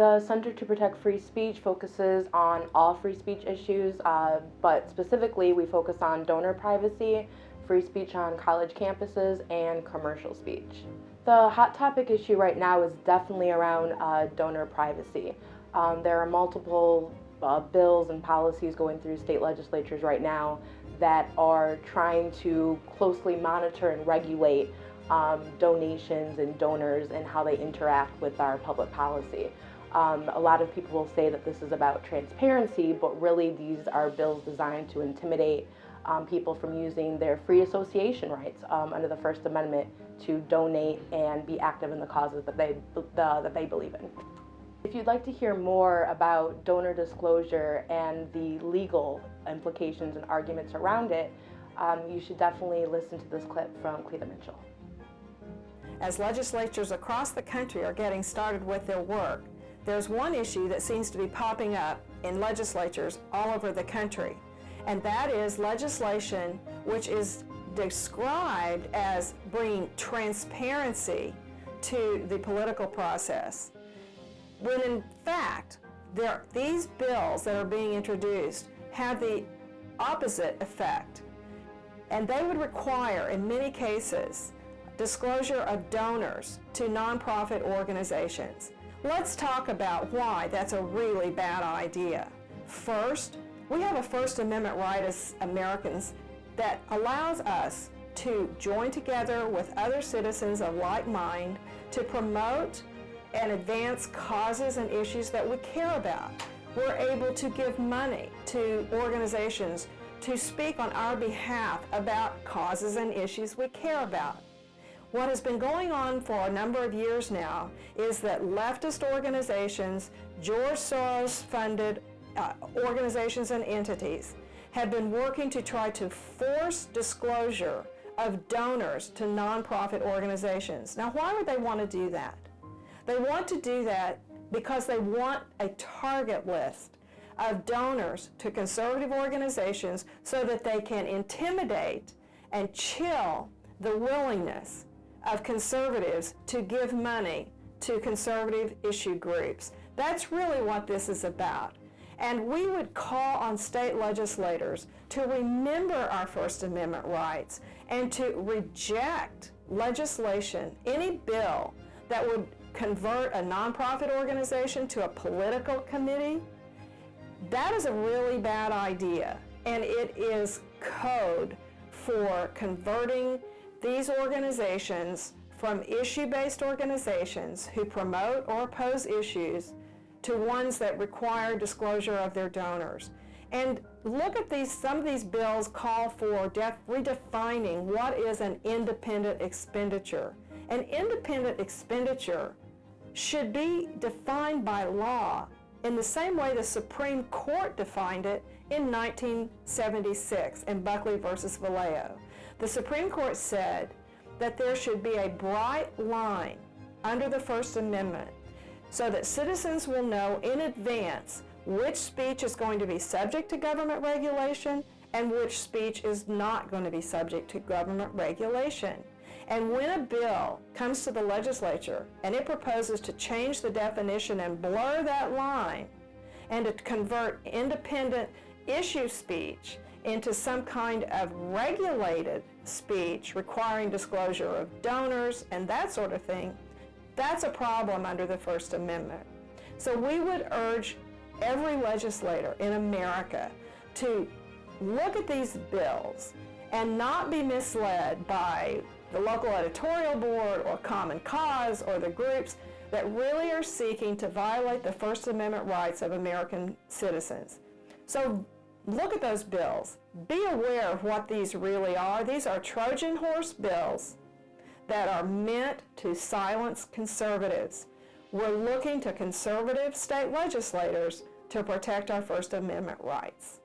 The Center to Protect Free Speech focuses on all free speech issues, but specifically we focus on donor privacy, free speech on college campuses, and commercial speech. The hot topic issue right now is definitely around donor privacy. There are multiple bills and policies going through state legislatures right now that are trying to closely monitor and regulate donations and donors and how they interact with our public policy. A lot of people will say that this is about transparency, but really these are bills designed to intimidate people from using their free association rights under the First Amendment to donate and be active in the causes that they believe in. If you'd like to hear more about donor disclosure and the legal implications and arguments around it, you should definitely listen to this clip from Cleta Mitchell. As legislatures across the country are getting started with their work, there's one issue that seems to be popping up in legislatures all over the country, and that is legislation which is described as bringing transparency to the political process, when in fact these bills that are being introduced have the opposite effect, and they would require, in many cases, disclosure of donors to nonprofit organizations. Let's talk about why that's a really bad idea. First, we have a First Amendment right as Americans that allows us to join together with other citizens of like mind to promote and advance causes and issues that we care about. We're able to give money to organizations to speak on our behalf about causes and issues we care about. What has been going on for a number of years now is that leftist organizations, George Soros-funded organizations and entities have been working to try to force disclosure of donors to nonprofit organizations. Now, why would they want to do that? They want to do that because they want a target list of donors to conservative organizations so that they can intimidate and chill the willingness of conservatives to give money to conservative issue groups. That's really what this is about. And we would call on state legislators to remember our First Amendment rights and to reject legislation, any bill that would convert a nonprofit organization to a political committee. That is a really bad idea, and it is code for converting these organizations from issue-based organizations who promote or oppose issues to ones that require disclosure of their donors. And look at these, some of these bills call for redefining what is an independent expenditure. An independent expenditure should be defined by law in the same way the Supreme Court defined it in 1976 in Buckley versus Vallejo. The Supreme Court said that there should be a bright line under the First Amendment so that citizens will know in advance which speech is going to be subject to government regulation and which speech is not going to be subject to government regulation. And when a bill comes to the legislature and it proposes to change the definition and blur that line and to convert independent issue speech into some kind of regulated speech requiring disclosure of donors and that sort of thing, that's a problem under the First Amendment. So we would urge every legislator in America to look at these bills and not be misled by the local editorial board or Common Cause or the groups that really are seeking to violate the First Amendment rights of American citizens. So look at those bills. Be aware of what these really are. These are Trojan horse bills that are meant to silence conservatives. We're looking to conservative state legislators to protect our First Amendment rights.